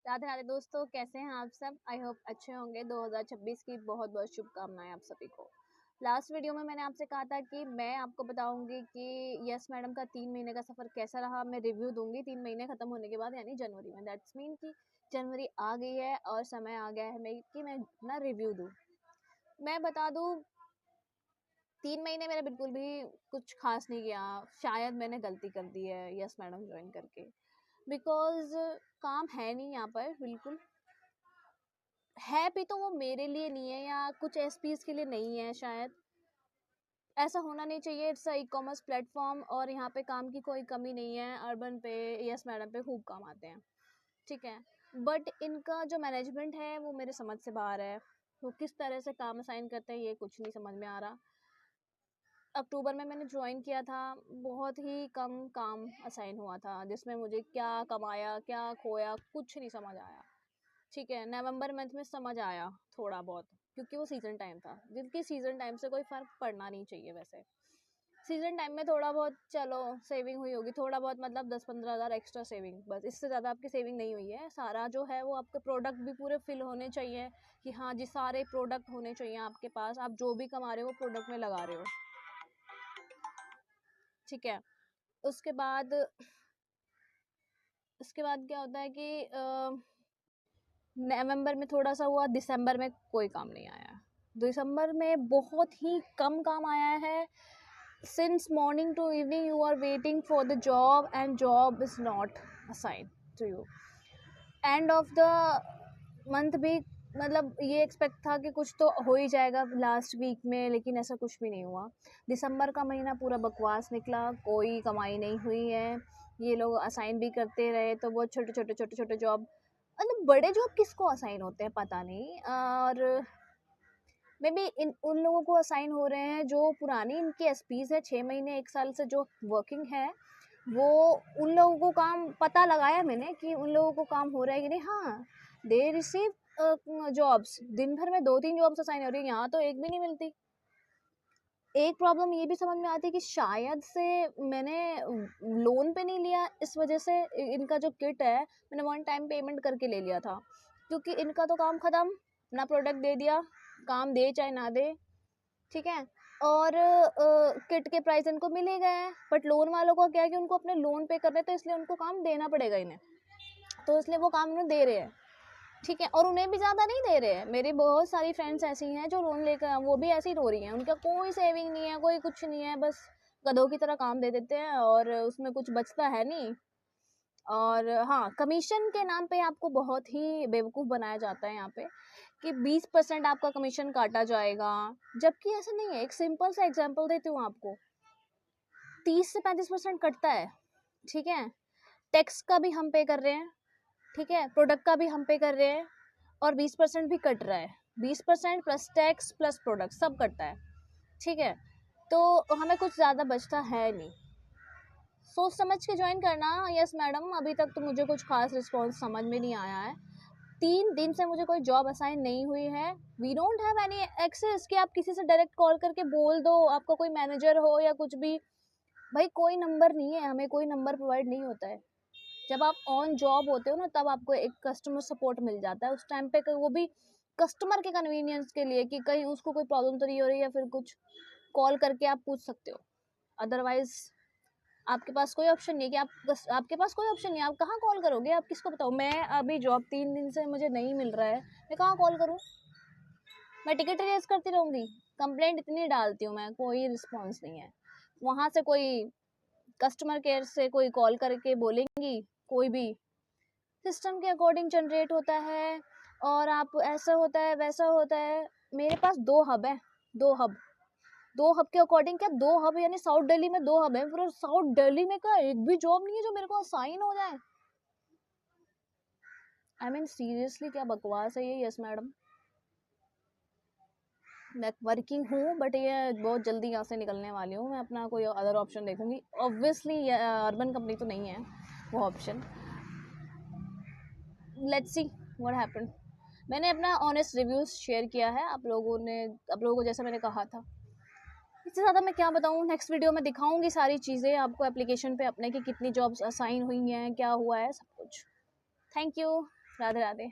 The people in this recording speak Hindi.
राधे राधे दोस्तों, कैसे हैं आप सब। आई होप अच्छे होंगे। 2026 की बहुत बहुत शुभकामनाएं आप सभी को। लास्ट वीडियो में मैंने आपसे कहा था कि मैं आपको बताऊंगी कि यस मैडम का 3 महीने का सफ़र कैसा रहा। मैं रिव्यू दूंगी 3 महीने ख़त्म होने के बाद, यानी जनवरी में। दैट्स मीन कि जनवरी आ गई है और समय आ गया है मैं अपना रिव्यू दूँ। मैं बता दूँ, 3 महीने मैंने बिल्कुल भी कुछ खास नहीं किया। शायद मैंने गलती कर दी है यस मैडम ज्वाइन करके, बिकॉज काम है नहीं यहाँ पर। बिल्कुल है भी तो वो मेरे लिए नहीं है या कुछ एसपीज के लिए नहीं है। शायद ऐसा होना नहीं चाहिए। इट्स ई कॉमर्स प्लेटफॉर्म और यहाँ पे काम की कोई कमी नहीं है। अर्बन पे यस मैडम पे खूब काम आते हैं, ठीक है। बट इनका जो मैनेजमेंट है वो मेरे समझ से बाहर है। वो किस तरह से काम असाइन करते हैं ये कुछ नहीं समझ में आ रहा। अक्टूबर में मैंने ज्वाइन किया था, बहुत ही कम काम असाइन हुआ था, जिसमें मुझे क्या कमाया क्या खोया कुछ नहीं समझ आया, ठीक है। नवंबर मंथ में समझ आया थोड़ा बहुत, क्योंकि वो सीज़न टाइम था, जिनकी सीज़न टाइम से कोई फ़र्क पड़ना नहीं चाहिए। वैसे सीज़न टाइम में थोड़ा बहुत चलो सेविंग हुई होगी, थोड़ा बहुत मतलब 10-15 हज़ार एक्स्ट्रा सेविंग, बस। इससे ज़्यादा आपकी सेविंग नहीं हुई है। सारा जो है वो आपके प्रोडक्ट भी पूरे फिल होने चाहिए कि हाँ जी, सारे प्रोडक्ट होने चाहिए आपके पास। आप जो भी कमा रहे हो वो प्रोडक्ट में लगा रहे हो, ठीक है। उसके बाद क्या होता है कि नवंबर में थोड़ा सा हुआ, दिसंबर में कोई काम नहीं आया। दिसंबर में बहुत ही कम काम आया है। Since morning to evening you are waiting for the job and job is not assign to you. End of the month भी मतलब ये एक्सपेक्ट था कि कुछ तो हो ही जाएगा लास्ट वीक में, लेकिन ऐसा कुछ भी नहीं हुआ। दिसंबर का महीना पूरा बकवास निकला, कोई कमाई नहीं हुई है। ये लोग असाइन भी करते रहे तो बहुत छोटे छोटे जॉब, मतलब बड़े जॉब किसको असाइन होते हैं पता नहीं। और मे बी उन लोगों को असाइन हो रहे हैं जो पुरानी इनकी एसपीज है, 6 महीने 1 साल से जो वर्किंग है, वो उन लोगों को काम पता लगाया मैंने कि उन लोगों को काम हो रहा है कि नहीं। हाँ, दे रिसीव जॉब्स, दिन भर में 2-3 जॉब्स असाइन हो रही है, यहाँ तो एक भी नहीं मिलती। एक प्रॉब्लम ये भी समझ में आती है कि शायद से मैंने लोन पे नहीं लिया, इस वजह से इनका जो किट है मैंने 1 टाइम पेमेंट करके ले लिया था, क्योंकि इनका तो काम ख़त्म, ना प्रोडक्ट दे दिया, काम दे चाहे ना दे, ठीक है। और किट के प्राइस इनको मिल ही गए हैं। बट लोन वालों को क्या है कि उनको अपने लोन पे करने, तो इसलिए उनको काम देना पड़ेगा इन्हें, तो इसलिए वो काम उन्हें दे रहे हैं, ठीक है। और उन्हें भी ज़्यादा नहीं दे रहे हैं। मेरी बहुत सारी फ्रेंड्स ऐसी हैं जो लोन लेकर वो भी ऐसे ही रो रही हैं, उनका कोई सेविंग नहीं है, कोई कुछ नहीं है, बस गधों की तरह काम दे देते हैं और उसमें कुछ बचता है नहीं। और हाँ, कमीशन के नाम पे आपको बहुत ही बेवकूफ़ बनाया जाता है यहाँ पे कि 20% आपका कमीशन काटा जाएगा, जबकि ऐसा नहीं है। एक सिंपल सा एग्जांपल देती हूँ आपको, 30 से 35% कटता है, ठीक है। टैक्स का भी हम पे कर रहे हैं, ठीक है, प्रोडक्ट का भी हम पे कर रहे हैं, और 20% भी कट रहा है। 20% प्लस टैक्स प्लस प्रोडक्ट सब कटता है, ठीक है। तो हमें कुछ ज़्यादा बचता है नहीं। सोच समझ के ज्वाइन करना। यस मैडम, अभी तक तो मुझे कुछ खास रिस्पॉन्स समझ में नहीं आया है। 3 दिन से मुझे कोई जॉब असाइन नहीं हुई है। We don't have any access कि आप किसी से डायरेक्ट कॉल करके बोल दो, आपका कोई मैनेजर हो या कुछ भी। भाई कोई नंबर नहीं है, हमें कोई नंबर प्रोवाइड नहीं होता है। जब आप ऑन जॉब होते हो ना, तब आपको एक कस्टमर सपोर्ट मिल जाता है उस टाइम पे, वो भी कस्टमर के कन्वीनियंस के लिए कि कहीं उसको कोई प्रॉब्लम तो नहीं हो रही है, फिर कुछ कॉल करके आप पूछ सकते हो। अदरवाइज आपके पास कोई ऑप्शन नहीं है कि आपके पास कोई ऑप्शन नहीं है। आप कहाँ कॉल करोगे, आप किसको बताओ। मैं अभी जॉब 3 दिन से मुझे नहीं मिल रहा है, मैं कहाँ कॉल करूँ। मैं टिकट रेस करती रहूँगी, कंप्लेंट इतनी डालती हूँ मैं, कोई रिस्पॉन्स नहीं है वहाँ से। कोई कस्टमर केयर से कोई कॉल करके बोलेंगी, कोई भी सिस्टम के अकॉर्डिंग जनरेट होता है, और आप ऐसा होता है वैसा होता है। मेरे पास 2 हब है, 2 हब के अकॉर्डिंग, क्या 2 हब यानी साउथ दिल्ली में 2 हब है, पूरे साउथ दिल्ली में का एक भी जॉब नहीं है जो मेरे को असाइन हो जाए। आई मीन सीरियसली क्या बकवास है ये। यस मैडम, मैं वर्किंग हूँ, बट ये बहुत जल्दी यहाँ से निकलने वाली हूँ। मैं अपना कोई अदर ऑप्शन देखूंगी। ऑब्वियसली अर्बन कंपनी तो नहीं है वो option. Let's see what happen. मैंने अपना ऑनेस्ट रिव्यूज शेयर किया है आप लोगों को, जैसा मैंने कहा था। इससे ज़्यादा मैं क्या बताऊँ। नेक्स्ट वीडियो में दिखाऊंगी सारी चीज़ें आपको, एप्लीकेशन पे अपने की कितनी जॉब्स असाइन हुई हैं, क्या हुआ है, सब कुछ। Thank you. राधे राधे।